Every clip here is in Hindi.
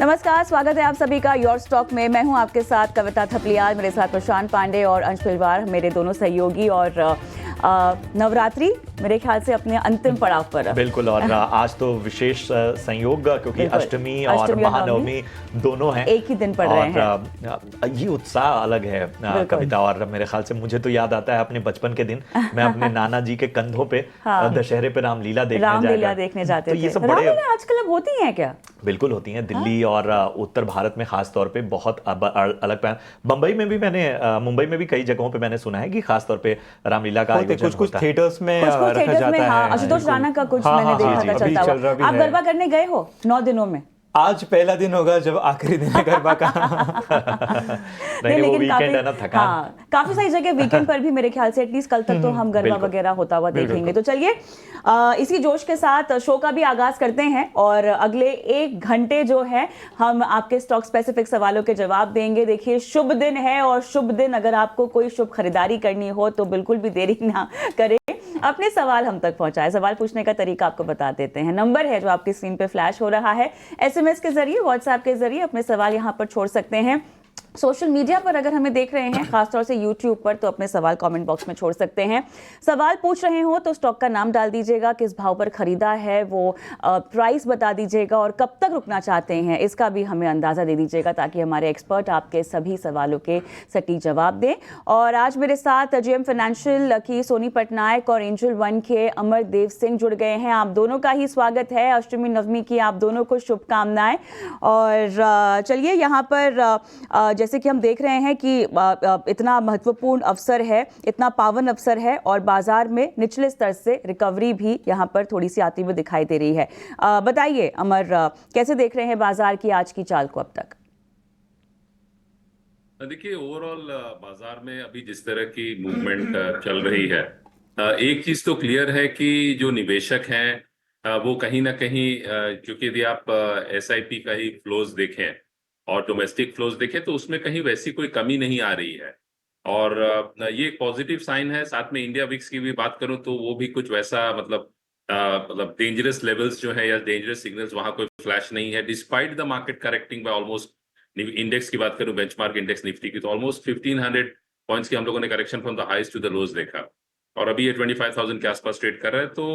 नमस्कार, स्वागत है आप सभी का योर स्टॉक में। मैं हूं आपके साथ कविता थपलियाल, मेरे साथ प्रशांत पांडे और अंश पिलवार, मेरे दोनों सहयोगी। और नवरात्रि मेरे ख्याल से अपने अंतिम पड़ाव पर बिल्कुल। और आज तो विशेष संयोग क्योंकि अष्टमी और महानवमी दोनों हैं, एक ही दिन पड़ रहे हैं। ये उत्साह अलग है कविता। और मेरे ख्याल से मुझे तो याद आता है अपने बचपन के दिन, मैं अपने नाना जी के कंधों पे दशहरे पे रामलीला देखने जाते थे। ये सब रामलीला आजकल अब होती हैं क्या? बिल्कुल होती हैं। दिल्ली और उत्तर भारत में खास तौर पे बहुत अलग। बंबई में भी मैंने, मुंबई में भी कई जगहों पे मैंने सुना है कि खास तौर पे रामलीला का आयोजन कुछ थिएटर्स में रखा जाता है। आशुतोष राणा का कुछ मैंने देखा था चलता हुआ। आप गरबा करने गए हो 9 दिनों में? आज पहला दिन होगा जब आखिरी दिन है गरबा का। नहीं, वो वीकेंड है ना, थकान। काफी सारी जगह वीकेंड पर भी मेरे ख्याल से एटलीस्ट कल तक तो हम गरबा वगैरह होता हुआ देखेंगे। तो चलिए इसी जोश के साथ शो का भी आगाज करते हैं और अगले 1 घंटे जो है हम आपके स्टॉक स्पेसिफिक सवालों के जवाब देंगे। देखिए, शुभ दिन है और शुभ दिन अगर आपको कोई शुभ खरीदारी करनी हो तो बिल्कुल भी देरी ना करें, अपने सवाल हम तक पहुंचाए। सवाल पूछने का तरीका आपको बता देते हैं। नंबर है जो आपकी स्क्रीन पे फ्लैश हो रहा है। एसएमएस के जरिए, व्हाट्सएप के जरिए अपने सवाल यहां पर छोड़ सकते हैं। सोशल मीडिया पर अगर हमें देख रहे हैं, खासतौर से यूट्यूब पर, तो अपने सवाल कमेंट बॉक्स में छोड़ सकते हैं। सवाल पूछ रहे हो तो स्टॉक का नाम डाल दीजिएगा, किस भाव पर खरीदा है वो प्राइस बता दीजिएगा और कब तक रुकना चाहते हैं इसका भी हमें अंदाजा दे दीजिएगा, ताकि हमारे एक्सपर्ट आपके सभी सवालों के सटीक जवाब दें। और आज मेरे साथ जेएम फाइनेंशियल की सोनी पटनायक और एंजल वन के अमरदेव सिंह जुड़ गए हैं। आप दोनों का ही स्वागत है। अष्टमी नवमी की आप दोनों को शुभकामनाएं। और चलिए यहाँ पर जैसे कि हम देख रहे हैं कि इतना महत्वपूर्ण अवसर है, इतना पावन अवसर है और बाजार में निचले स्तर से रिकवरी भी यहां पर थोड़ी सी आती हुई दिखाई दे रही है। बताइए अमर, कैसे देख रहे हैं बाजार की आज की चाल को अब तक? देखिए, ओवरऑल बाजार में अभी जिस तरह की मूवमेंट चल रही है, एक चीज तो क्लियर है कि जो निवेशक हैं वो कहीं ना कहीं, क्योंकि यदि आप एसआईपी का ही फ्लोज देखें और डोमेस्टिक फ्लोज देखें तो उसमें कहीं वैसी कोई कमी नहीं आ रही है। और ये एक पॉजिटिव साइन है। साथ में इंडिया विक्स की भी बात करूं तो वो भी कुछ वैसा मतलब डेंजरस लेवल्स जो है या डेंजरस सिग्नल्स वहां कोई फ्लैश नहीं है, despite the market correcting by almost. Index की बात करूं, बेंचमार्क इंडेक्स निफ्टी की, तो ऑलमोस्ट 1500 पॉइंट्स की हम लोगों ने correction from the highs to the lows देखा और अभी ये 25,000 के आसपास ट्रेड कर रहा है। तो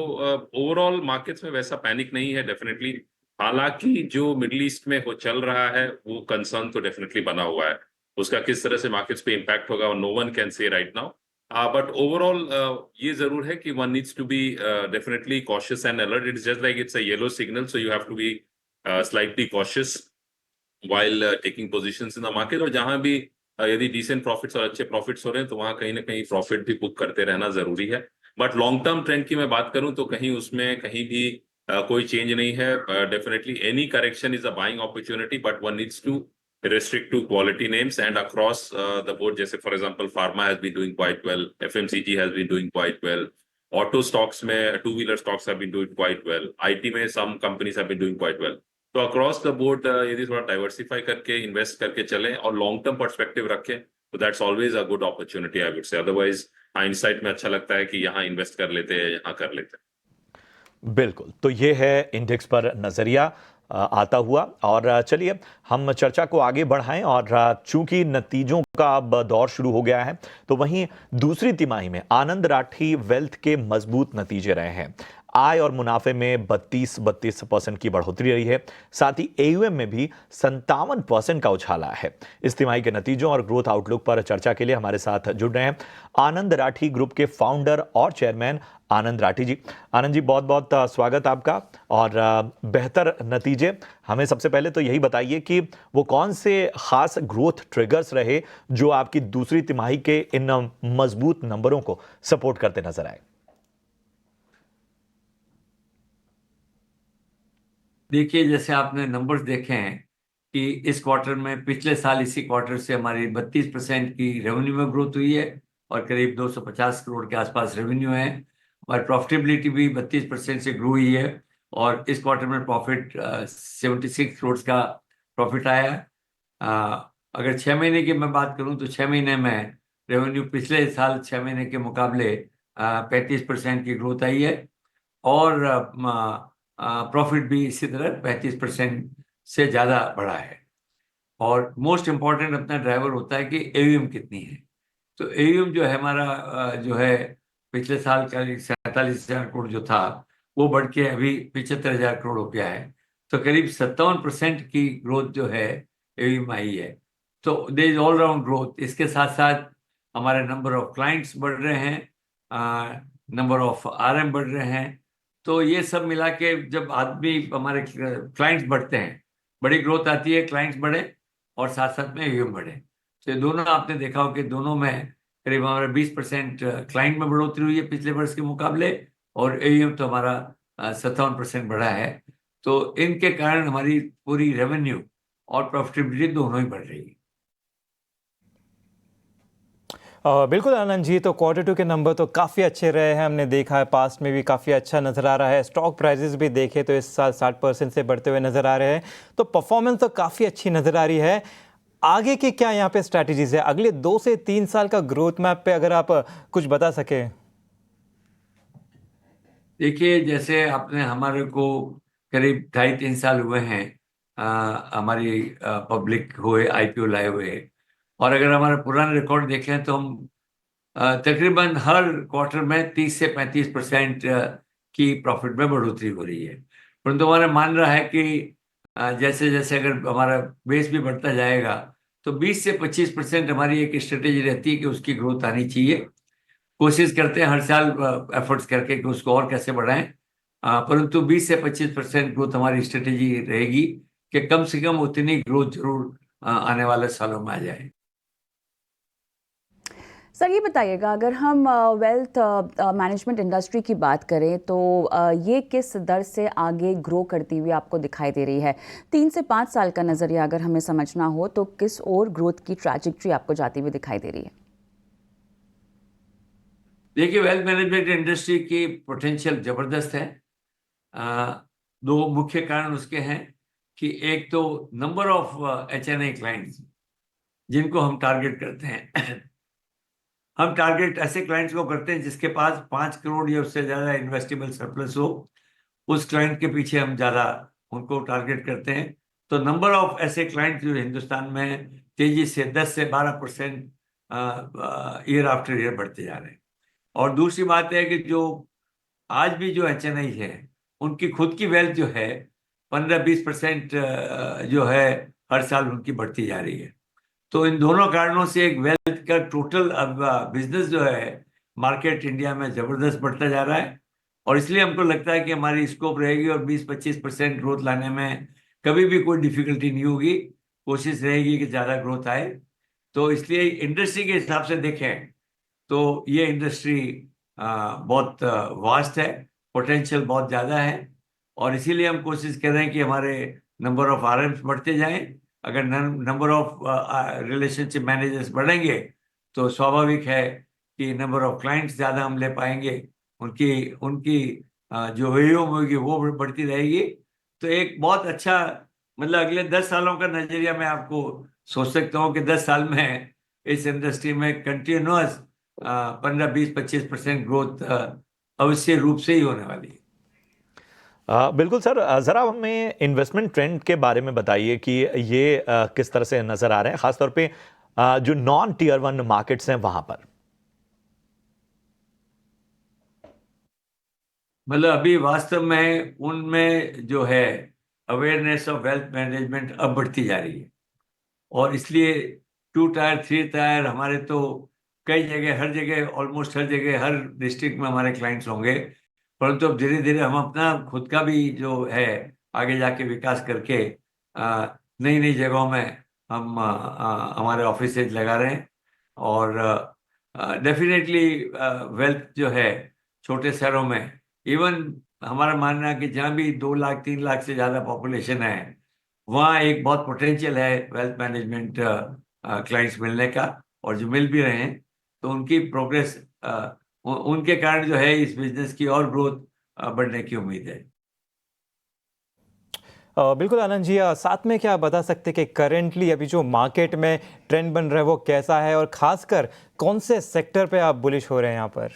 ओवरऑल मार्केट्स में वैसा पैनिक नहीं है डेफिनेटली। हालांकि जो मिडिल ईस्ट में हो चल रहा है वो कंसर्न तो डेफिनेटली बना हुआ है। उसका किस तरह से मार्केट्स पे इम्पैक्ट होगा no one can say right now. But overall ये जरूर है कि one needs to be definitely cautious and alert. It's just like it's a yellow signal, so you have to be slightly cautious while taking positions in the market। और जहां भी यदि डिसेंट प्रॉफिट्स और अच्छे प्रॉफिट्स हो रहे हैं तो वहां कहीं ना कहीं प्रॉफिट भी बुक करते रहना जरूरी है। बट लॉन्ग टर्म ट्रेंड की मैं बात करूं तो कहीं उसमें कहीं भी कोई चेंज नहीं है। Definitely any correction is a buying opportunity, but one needs to restrict to quality names and across the board। जैसे for example pharma has been doing quite well, FMCG has been doing quite well, auto stocks में, two wheeler stocks have been doing quite well, IT में some companies have been doing quite well. तो अक्रॉस द बोर्ड यदि थोड़ा डाइवर्सिफाई करके इन्वेस्ट करके चलें और लॉन्ग टर्म पर्सपेक्टिव रखें तो that's always a good opportunity I would से। अदरवाइज हाइंडसाइट में अच्छा लगता है कि यहाँ इन्वेस्ट कर लेते हैं, यहाँ कर लेते हैं। बिल्कुल। तो ये है इंडेक्स पर नजरिया आता हुआ। और चलिए हम चर्चा को आगे बढ़ाएं। और चूंकि नतीजों का अब दौर शुरू हो गया है तो वहीं दूसरी तिमाही में आनंद राठी वेल्थ के मजबूत नतीजे रहे हैं। आय और मुनाफे में 32% की बढ़ोतरी रही है। साथ ही एयूएम में भी 57% का उछाल आया है। इस तिमाही के नतीजों और ग्रोथ आउटलुक पर चर्चा के लिए हमारे साथ जुड़ रहे हैं आनंद राठी ग्रुप के फाउंडर और चेयरमैन आनंद राठी जी। आनंद जी, बहुत बहुत स्वागत आपका। और बेहतर नतीजे, हमें सबसे पहले तो यही बताइए कि वो कौन से खास ग्रोथ ट्रिगर्स रहे जो आपकी दूसरी तिमाही के इन मजबूत नंबरों को सपोर्ट करते नजर आए। देखिए, जैसे आपने नंबर्स देखे हैं कि इस क्वार्टर में पिछले साल इसी क्वार्टर से हमारी 32% की रेवेन्यू में ग्रोथ हुई है और करीब 250 करोड़ के आसपास रेवेन्यू है। और प्रॉफिटेबिलिटी भी 32% से ग्रो हुई है और इस क्वार्टर में प्रॉफिट 76 करोड़ का प्रॉफिट आया है। अगर 6 महीने की मैं बात करूं तो 6 महीने में रेवेन्यू पिछले साल 6 महीने के मुकाबले 35% की ग्रोथ आई है और प्रॉफिट भी इसी तरह 35% से ज़्यादा बढ़ा है। और मोस्ट इम्पॉर्टेंट अपना ड्राइवर होता है कि एयूएम कितनी है। तो एयूएम जो है हमारा जो है पिछले साल का 47,000 करोड़ जो था वो बढ़ के अभी 75,000 करोड़ हो गया है। तो करीब 57% की ग्रोथ जो है एयूएम आई है। तो दे इज ऑल राउंड ग्रोथ। इसके साथ साथ हमारे नंबर ऑफ क्लाइंट्स बढ़ रहे हैं, नंबर ऑफ आरएम बढ़ रहे हैं। तो ये सब मिला के जब आदमी हमारे क्लाइंट्स बढ़ते हैं, बड़ी ग्रोथ आती है, क्लाइंट्स बढ़े और साथ साथ में एयूएम बढ़े। तो ये दोनों आपने देखा हो कि दोनों में करीब हमारा 20% क्लाइंट में बढ़ोतरी हुई है पिछले वर्ष के मुकाबले, और एयूएम तो हमारा 57% बढ़ा है। तो इनके कारण हमारी पूरी रेवेन्यू और प्रॉफिटेबिलिटी दोनों ही बढ़ रही है। बिल्कुल आनंद जी, तो Q2 के नंबर तो काफ़ी अच्छे रहे हैं। हमने देखा है पास्ट में भी काफ़ी अच्छा नज़र आ रहा है। स्टॉक प्राइजेस भी देखे तो इस साल 60% से बढ़ते हुए नज़र आ रहे हैं। तो परफॉर्मेंस तो काफ़ी अच्छी नज़र आ रही है। आगे की क्या यहाँ पे स्ट्रैटेजीज है अगले 2 से 3 साल का ग्रोथ मैप पे, अगर आप कुछ बता सके? देखिए, जैसे आपने हमारे को करीब 2.5-3 साल हुए हैं हमारी पब्लिक हुए, आईपीओ लाए हुए, और अगर हमारा पुराना रिकॉर्ड देखें तो हम तकरीबन हर क्वार्टर में 30 से 35% की प्रॉफिट में बढ़ोतरी हो रही है। परंतु हमारा मान रहा है कि जैसे जैसे अगर हमारा बेस भी बढ़ता जाएगा तो 20 से 25% हमारी एक स्ट्रेटेजी रहती है कि उसकी ग्रोथ आनी चाहिए। कोशिश करते हैं हर साल एफर्ट्स करके कि उसको और कैसे बढ़ाएं, परंतु 20 से 25% ग्रोथ हमारी स्ट्रेटेजी रहेगी कि कम से कम उतनी ग्रोथ जरूर आने वाले सालों में आ जाए। सर ये बताइएगा, अगर हम वेल्थ मैनेजमेंट इंडस्ट्री की बात करें तो ये किस दर से आगे ग्रो करती हुई आपको दिखाई दे रही है? 3 से 5 साल का नज़रिया अगर हमें समझना हो तो किस और ग्रोथ की ट्रैजेक्टरी आपको जाती हुई दिखाई दे रही है? देखिए, वेल्थ मैनेजमेंट इंडस्ट्री की पोटेंशियल ज़बरदस्त है। दो मुख्य कारण उसके हैं कि एक तो नंबर ऑफ एचएनआई क्लाइंट्स जिनको हम टारगेट करते हैं हम टारगेट ऐसे क्लाइंट्स को करते हैं जिसके पास 5 करोड़ या उससे ज़्यादा इन्वेस्टेबल सरप्लस हो। उस क्लाइंट के पीछे हम ज़्यादा उनको टारगेट करते हैं। तो नंबर ऑफ ऐसे क्लाइंट जो हिंदुस्तान में तेजी से 10 से 12% ईयर आफ्टर ईयर बढ़ते जा रहे हैं। और दूसरी बात है कि जो आज भी जो एचएनआई है उनकी खुद की वेल्थ जो है 15-20% जो है हर साल उनकी बढ़ती जा रही है। तो इन दोनों कारणों से एक वेल्थ का टोटल अब बिजनेस जो है मार्केट इंडिया में जबरदस्त बढ़ता जा रहा है, और इसलिए हमको लगता है कि हमारी स्कोप रहेगी और 20-25% ग्रोथ लाने में कभी भी कोई डिफिकल्टी नहीं होगी। कोशिश रहेगी कि ज़्यादा ग्रोथ आए। तो इसलिए इंडस्ट्री के हिसाब से देखें तो ये इंडस्ट्री बहुत वास्ट है, पोटेंशियल बहुत ज़्यादा है, और इसीलिए हम कोशिश कर रहे हैं कि हमारे नंबर ऑफ आरएम्स बढ़ते जाएं। अगर नंबर ऑफ रिलेशनशिप मैनेजर्स बढ़ेंगे तो स्वाभाविक है कि नंबर ऑफ क्लाइंट्स ज़्यादा हम ले पाएंगे, उनकी उनकी जो एयूएम होगी वो बढ़ती रहेगी। तो एक बहुत अच्छा, मतलब अगले 10 सालों का नजरिया मैं आपको सोच सकता हूँ कि 10 साल में इस इंडस्ट्री में कंटिन्यूअस 15-20-25% ग्रोथ अवश्य रूप से ही होने वाली है। बिल्कुल सर, ज़रा हमें इन्वेस्टमेंट ट्रेंड के बारे में बताइए कि ये किस तरह से नज़र आ रहे हैं, खासतौर पे जो नॉन टीयर 1 मार्केट्स हैं वहां पर। मतलब अभी वास्तव में उनमें जो है अवेयरनेस ऑफ वेल्थ मैनेजमेंट अब बढ़ती जा रही है, और इसलिए 2 टायर 3 टायर हमारे तो कई जगह, हर जगह, ऑलमोस्ट हर जगह, हर डिस्ट्रिक्ट में हमारे क्लाइंट्स होंगे। परंतु अब धीरे धीरे हम अपना खुद का भी जो है आगे जाके विकास करके नई नई जगहों में हम हमारे ऑफिस लगा रहे हैं। और डेफिनेटली वेल्थ जो है छोटे शहरों में, इवन हमारा मानना है कि जहाँ भी 2 लाख 3 लाख से ज़्यादा पॉपुलेशन है वहाँ एक बहुत पोटेंशियल है वेल्थ मैनेजमेंट क्लाइंट्स मिलने का, और जो मिल भी रहे हैं तो उनकी प्रोग्रेस उनके कारण जो है इस बिजनेस की और ग्रोथ बढ़ने की उम्मीद है। बिल्कुल आनंद जी, साथ में क्या बता सकते कि करेंटली अभी जो मार्केट में ट्रेंड बन रहा है वो कैसा है, और खासकर कौन से सेक्टर पे आप बुलिश हो रहे हैं यहाँ पर?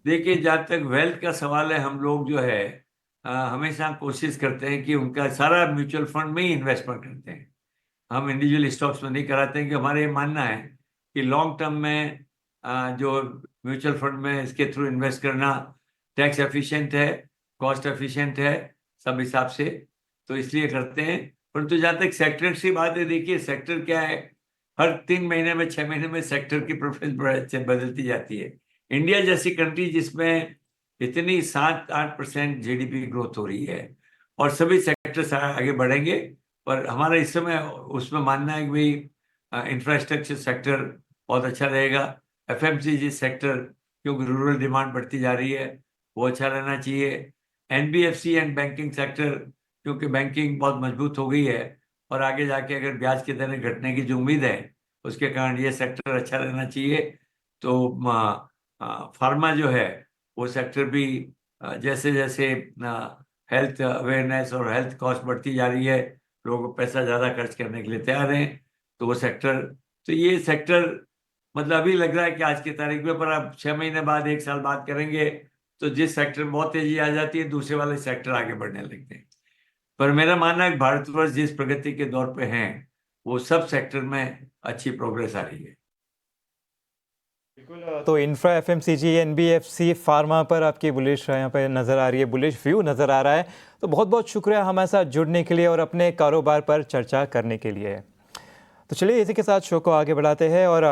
देखिए, जहाँ तक वेल्थ का सवाल है, हम लोग जो है हमेशा कोशिश करते हैं कि उनका सारा म्यूचुअल फंड में ही इन्वेस्टमेंट करते हैं। हम इंडिविजुअल स्टॉक्स में नहीं कराते हैं, कि हमारे ये मानना है कि लॉन्ग टर्म में जो म्यूचुअल फंड में इसके थ्रू इन्वेस्ट करना टैक्स एफिशिएंट है, कॉस्ट एफिशिएंट है सब हिसाब से, तो इसलिए करते हैं। परंतु जहाँ तक सेक्टर की बात है, देखिए सेक्टर क्या है, हर 3 महीने में 6 महीने में सेक्टर की प्रेफरेंस बदलती जाती है। इंडिया जैसी कंट्री जिसमें इतनी 7-8% जीडीपी ग्रोथ हो रही है और सभी सेक्टर्स आगे बढ़ेंगे, पर हमारा इस समय उसमें मानना है कि भाई इंफ्रास्ट्रक्चर सेक्टर बहुत अच्छा रहेगा, एफएमसीजी सेक्टर क्योंकि रूरल डिमांड बढ़ती जा रही है वो अच्छा रहना चाहिए, एनबीएफसी एंड बैंकिंग सेक्टर क्योंकि बैंकिंग बहुत मजबूत हो गई है और आगे जाके अगर ब्याज की दरें घटने की जो उम्मीद है उसके कारण ये सेक्टर अच्छा रहना चाहिए। तो फार्मा जो है वो सेक्टर भी जैसे जैसे हेल्थ अवेयरनेस और हेल्थ कॉस्ट बढ़ती जा रही है, लोग पैसा ज़्यादा खर्च करने के लिए तैयार हैं, तो वो सेक्टर, तो ये सेक्टर मतलब अभी लग रहा है कि आज की तारीख में, पर अब 6 महीने बाद 1 साल बाद करेंगे तो जिस सेक्टर में बहुत तेजी आ जाती है दूसरे वाले सेक्टर आगे बढ़ने लगते हैं। पर मेरा मानना है कि भारतवर्ष जिस प्रगति के दौर पे हैं वो सब सेक्टर में अच्छी प्रोग्रेस आ रही है। तो इंफ्रा, एफएमसीजी, एनबीएफसी, फार्मा पर आपकी बुलिश यहाँ पे नज़र आ रही है, बुलिश व्यू नज़र आ रहा है। तो बहुत बहुत शुक्रिया हमारे साथ जुड़ने के लिए और अपने कारोबार पर चर्चा करने के लिए। तो चलिए इसी के साथ शो को आगे बढ़ाते हैं। और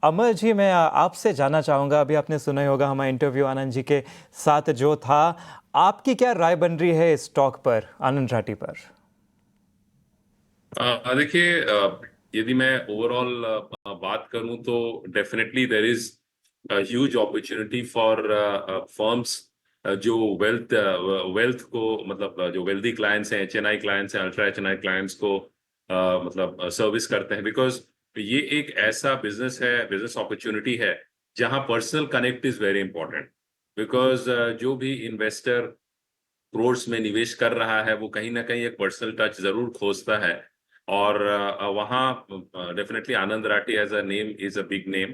अमर जी, मैं आपसे जानना चाहूँगा, अभी आपने सुना ही होगा हमारा इंटरव्यू आनंद जी के साथ जो था, आपकी क्या राय बन रही है इस स्टॉक पर, आनंद राठी पर? देखिए, यदि मैं ओवरऑल बात करूं तो definitely there is huge opportunity for firms जो वेल्थ को मतलब जो वेल्दी क्लाइंट्स हैं, एचएनआई क्लाइंट्स हैं, अल्ट्रा एचएनआई क्लाइंट्स को मतलब सर्विस करते हैं, बिकॉज ये एक ऐसा बिजनेस है, बिजनेस अपॉर्चुनिटी है जहां personal connect is very important, because जो भी इन्वेस्टर क्रोर्स में निवेश कर रहा है वो कहीं ना कहीं एक पर्सनल टच जरूर खोजता है, और वहाँ definitely Anand Rathi as a name is a big name,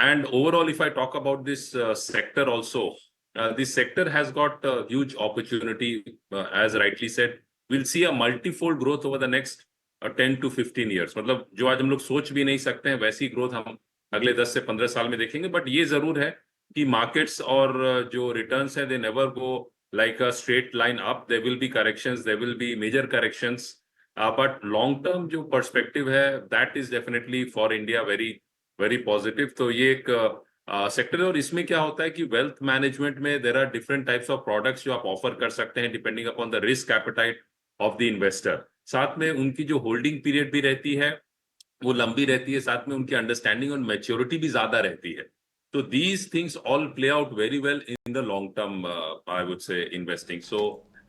and overall if I talk about this sector also, this sector has got a huge opportunity, as rightly said, we'll see a multifold growth over the next 10 to 15 years, मतलब जो आज हम लोग सोच भी नहीं सकते हैं वैसी ग्रोथ हम अगले 10 से 15 साल में देखेंगे। बट ये जरूर है कि मार्केट्स और जो रिटर्न्स हैं, they never go like a straight line up, there will be corrections, there will be major corrections, but long term जो perspective है that is definitely for India very very positive। तो ये एक सेक्टर है, और इसमें क्या होता है कि वेल्थ मैनेजमेंट में there are different types of products जो आप ऑफर कर सकते हैं depending upon the risk appetite of the investor. साथ में उनकी जो होल्डिंग पीरियड भी रहती है वो लंबी रहती है, साथ में उनकी अंडरस्टैंडिंग और मैच्योरिटी भी ज्यादा रहती है। So these things all play out very well in the long term, I would say, investing. So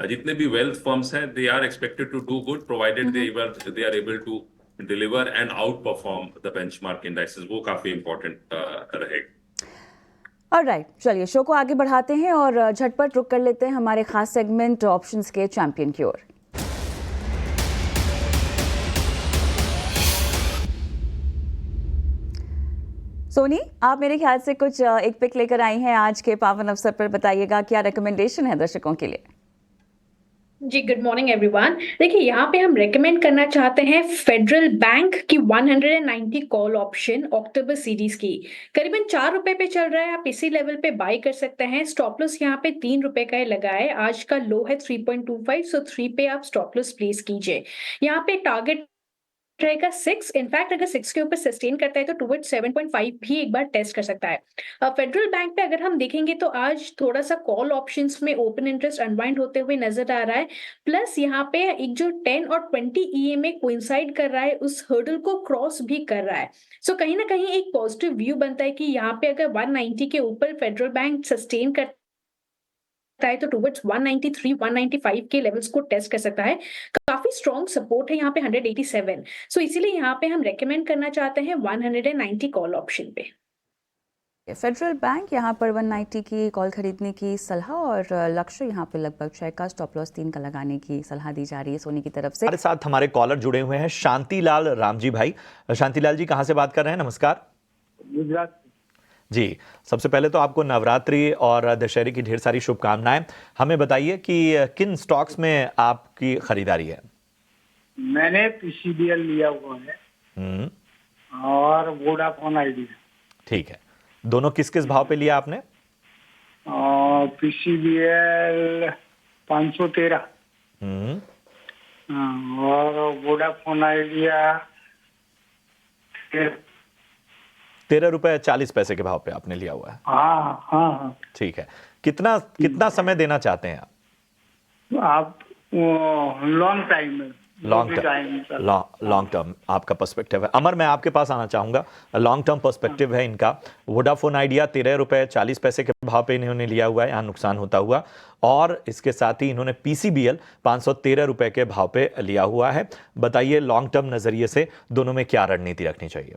जितने भी wealth firms हैं, they are expected to do good provided they are able to deliver and outperform the benchmark indices. वो काफी important रहेगा। ऑलराइट, चलिए शो को आगे बढ़ाते हैं और झटपट रुक कर लेते हैं हमारे खास सेगमेंट ऑप्शंस के चैंपियन की ओर। सोनी, आप मेरे ख्याल से कुछ एक पिक लेकर आई हैं आज के पावन अवसर पर, बताइएगा क्या रिकमेंडेशन है दर्शकों के लिए? जी, गुड मॉर्निंग एवरीवन। देखिए यहाँ पे हम रेकमेंड करना चाहते हैं फेडरल बैंक की 190 कॉल ऑप्शन अक्टूबर सीरीज की, करीबन 4 रुपए पे चल रहा है, आप इसी लेवल पे बाय कर सकते हैं। स्टॉप लॉस यहाँ पे 3 रुपए का लगा है, आज का लो है 3.25, सो 3 पे आप स्टॉप लॉस प्लेस कीजिए। यहाँ पे टारगेट रहेगा 6, इनफैक्ट अगर 6 के ऊपर सस्टेन करता है तो टुवर्ड्स 7.5 भी एक बार टेस्ट कर सकता है। फेडरल बैंक पे अगर हम देखेंगे तो आज थोड़ा सा कॉल ऑप्शंस में ओपन इंटरेस्ट अनवाइंड होते हुए नजर आ रहा है, प्लस यहाँ पे एक जो 10 और 20 EMA कोइंसाइड कर रहा है, उस हर्डल को क्रॉस भी कर रहा है। सो कहीं ना कहीं एक पॉजिटिव व्यू बनता है कि यहाँ पे अगर 190 के ऊपर फेडरल बैंक सस्टेन करता है तो टुवर्ड्स 193, 195 के लेवल्स को टेस्ट कर सकता है। काफी स्ट्रॉन्ग सपोर्ट है यहाँ पे 187, सो इसीलिए यहाँ पे हम रेकमेंड करना चाहते हैं 190 कॉल ऑप्शन पे। फेडरल बैंक यहाँ पर 190 की कॉल खरीदने की सलाह और लक्ष्य यहाँ पे लगभग 6 का, स्टॉप लॉस 3 का लगाने की सलाह दी जा रही है सोनी की तरफ से। हमारे साथ हमारे कॉलर जुड़े हुए हैं, शांतिलाल रामजी भाई। शांतिलाल जी कहाँ से बात कर रहे हैं? नमस्कार। गुजरात। जी, सबसे पहले तो आपको नवरात्रि और दशहरे की ढेर सारी शुभकामनाएं। हमें बताइए कि किन स्टॉक्स में आपकी खरीदारी है? मैंने पीसीबीएल लिया हुआ है हम्म, और वोडाफोन आइडिया। ठीक है। दोनों किस किस भाव पे लिया आपने? और पीसीबीएल 513 हम्म, और वोडाफोन आइडिया 13 रुपए 40 पैसे के भाव पे आपने लिया हुआ है। हाँ हाँ हाँ। ठीक है। कितना कितना समय देना चाहते हैं आप? आप लॉन्ग टाइम में लॉन्ग टर्म, लॉन्ग टर्म आपका पर्सपेक्टिव है। अमर, मैं आपके पास आना चाहूंगा। लॉन्ग टर्म पर्सपेक्टिव है इनका। वोडाफोन आइडिया 13 रुपए 40 पैसे के भाव पे इन्होंने लिया हुआ है, यहाँ नुकसान होता हुआ। और इसके साथ ही इन्होंने पीसीबीएल 513 रुपए के भाव पे लिया हुआ है। बताइए लॉन्ग टर्म नजरिए से दोनों में क्या रणनीति रखनी चाहिए?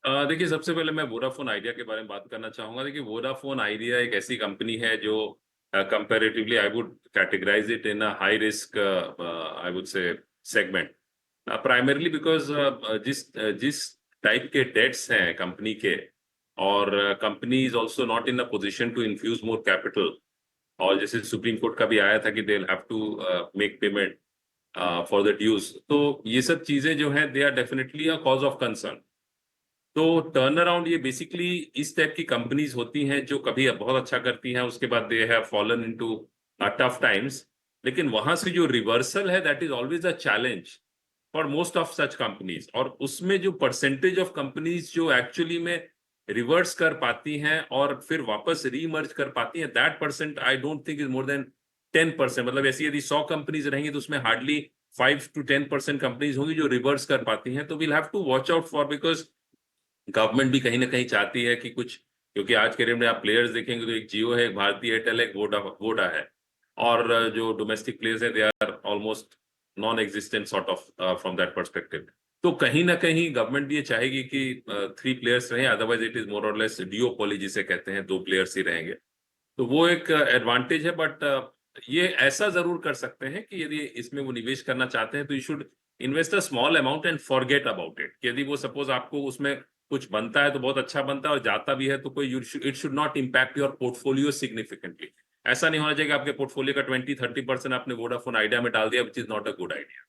देखिए, सबसे पहले मैं वोडाफोन आइडिया के बारे में बात करना चाहूंगा। देखिए, वोडाफोन आइडिया एक ऐसी कंपनी है जो comparatively I would categorise it in a high risk, I would say segment, primarily because जिस टाइप के डेट्स हैं कंपनी के, और company is also not in a position to infuse more capital. और जैसे सुप्रीम कोर्ट का भी आया था कि they have to make payment for the dues, तो ये सब चीजें जो हैं they are definitely a cause of concern. तो टर्न अराउंड ये बेसिकली इस टाइप की कंपनीज होती हैं जो कभी बहुत अच्छा करती हैं, उसके बाद they have fallen into tough times. लेकिन वहां से जो रिवर्सल है that is always a challenge for most of such companies. और उसमें जो परसेंटेज ऑफ कंपनीज जो एक्चुअली में रिवर्स कर पाती हैं और फिर वापस रीमर्ज कर पाती हैं, that percent I don't think is more than 10%। मतलब ऐसी यदि 100 कंपनीज रहेंगी तो उसमें हार्डली 5 to 10% कंपनीज होंगी जो रिवर्स कर पाती हैं। तो we'll have to watch out for, because government भी कहीं ना कहीं चाहती है कि कुछ, क्योंकि आज के डेट में आप प्लेयर्स देखेंगे तो एक जियो है, एक भारती एयरटेल है, एक वोडा है। और जो डोमेस्टिक प्लेयर्स है they are almost non existent sort of from that perspective. तो कहीं ना कहीं गवर्नमेंट भी ये चाहेगी कि 3 प्लेयर्स रहें, अदरवाइज इट इज मोर और लेस डिओपोली जिसे कहते हैं, 2 प्लेयर्स ही रहेंगे। तो वो एक एडवांटेज है। बट ये ऐसा जरूर कर सकते हैं कि यदि इसमें वो निवेश करना चाहते हैं तो you should invest a small amount and forget about it. यदि वो सपोज आपको उसमें कुछ बनता है तो बहुत अच्छा बनता है, और जाता भी है तो कोई it should not impact your portfolio significantly. ऐसा नहीं होना चाहिए कि आपके पोर्टफोलियो का 20-30% आपने वोडाफोन आइडिया में डाल दिया, which is not a good idea.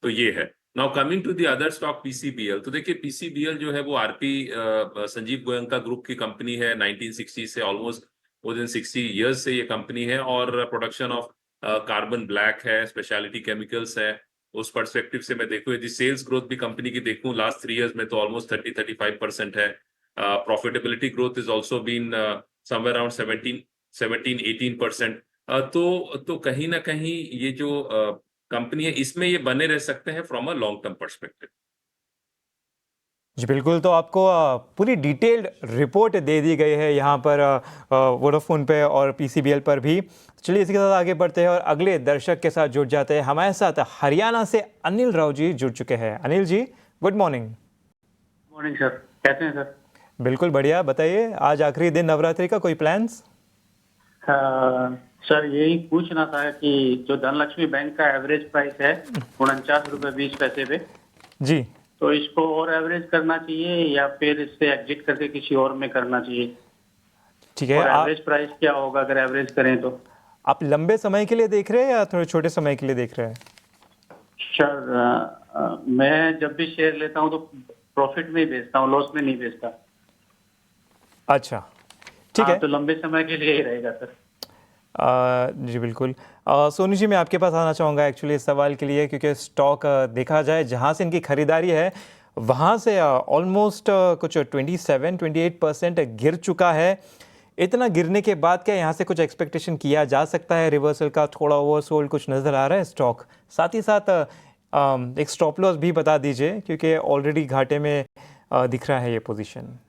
तो ये है। Now coming to the other stock PCBL, तो देखिए पीसीबीएल जो है वो आरपी संजीव गोयनका ग्रुप की कंपनी है। 1960 से ऑलमोस्ट मोर देन 60 ईयर्स से ये कंपनी है, और प्रोडक्शन ऑफ कार्बन ब्लैक है, स्पेशलिटी केमिकल्स है। उस पर्सपेक्टिव से मैं देखूं, यदि सेल्स ग्रोथ भी कंपनी की देखूं लास्ट 3 इयर्स में तो ऑलमोस्ट 30-35% है। Profitability growth is also been somewhere around 17-18%। तो कहीं ना कहीं ये जो कंपनी है इसमें ये बने रह सकते हैं from a long term perspective. जी बिल्कुल, तो आपको पूरी डिटेल्ड रिपोर्ट दे दी गई है यहाँ पर वोडाफोन पे और पीसीबीएल पर भी। चलिए इसके साथ आगे बढ़ते हैं और अगले दर्शक के साथ जुड़ जाते हैं। हमारे साथ हरियाणा से अनिल राव जी जुड़ चुके हैं। Anil ji, good morning. Morning sir, कैसे हैं सर? बिल्कुल बढ़िया, बताइए आज आखिरी दिन नवरात्रि का कोई प्लान्स? सर यही पूछना था कि जो धनलक्ष्मी बैंक का एवरेज प्राइस है 49 रुपए 20 पैसे पे, जी तो इसको और एवरेज करना चाहिए या फिर इससे एग्जिट करके किसी और में करना चाहिए? ठीक है। और एवरेज प्राइस क्या होगा अगर एवरेज करें तो? आप लंबे समय के लिए देख रहे हैं या थोड़े छोटे समय के लिए देख रहे हैं? सर मैं जब भी शेयर लेता हूँ तो प्रॉफिट में ही बेचता हूँ, लॉस में नहीं बेचता। अच्छा ठीक है। तो लंबे समय के लिए ही रहेगा सर। जी बिल्कुल। सोनू जी, मैं आपके पास आना चाहूँगा एक्चुअली इस सवाल के लिए, क्योंकि स्टॉक देखा जाए जहाँ से इनकी खरीदारी है वहाँ से ऑलमोस्ट कुछ 27-28% गिर चुका है। इतना गिरने के बाद क्या यहाँ से कुछ एक्सपेक्टेशन किया जा सकता है रिवर्सल का? थोड़ा ओवरसोल्ड कुछ नज़र आ रहा है स्टॉक। साथ ही साथ एक स्टॉप लॉस भी बता दीजिए, क्योंकि ऑलरेडी घाटे में दिख रहा है ये पोजीशन।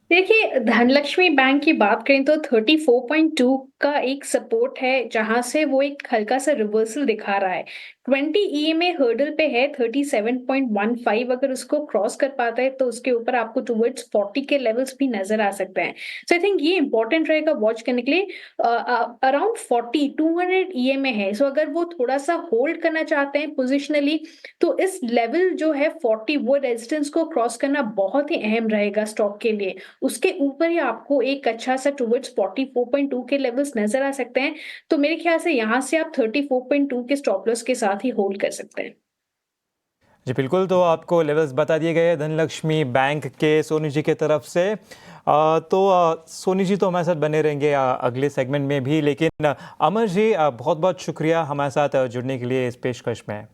देखिए, धनलक्ष्मी बैंक की बात करें तो 34.2 का एक सपोर्ट है जहां से वो एक हल्का सा रिवर्सल दिखा रहा है। 20 EMA हर्डल पे है 37.15, अगर उसको क्रॉस कर पाता है तो उसके ऊपर आपको टुवर्ड्स 40 के लेवल्स भी नजर आ सकते हैं। सो आई थिंक ये इंपॉर्टेंट रहेगा वॉच करने के लिए। अराउंड 40 200 EMA है, सो अगर वो थोड़ा सा होल्ड करना चाहते हैं पोजिशनली तो इस लेवल जो है 40 वो रेजिस्टेंस को क्रॉस करना बहुत ही अहम रहेगा स्टॉक के लिए। उसके ऊपर ही आपको एक अच्छा सा टुवर्ड्स 44.2 के लेवल्स नजर आ सकते हैं। तो मेरे ख्याल से यहाँ से आप 34.2 के स्टॉप लॉस के साथ ही होल्ड कर सकते हैं। जी बिल्कुल, तो आपको लेवल्स बता दिए गए धनलक्ष्मी बैंक के सोनी जी के तरफ से। सोनी जी तो हमारे साथ बने रहेंगे अगले सेगमेंट में भी, लेकिन अमर जी बहुत बहुत शुक्रिया हमारे साथ जुड़ने के लिए इस पेशकश में।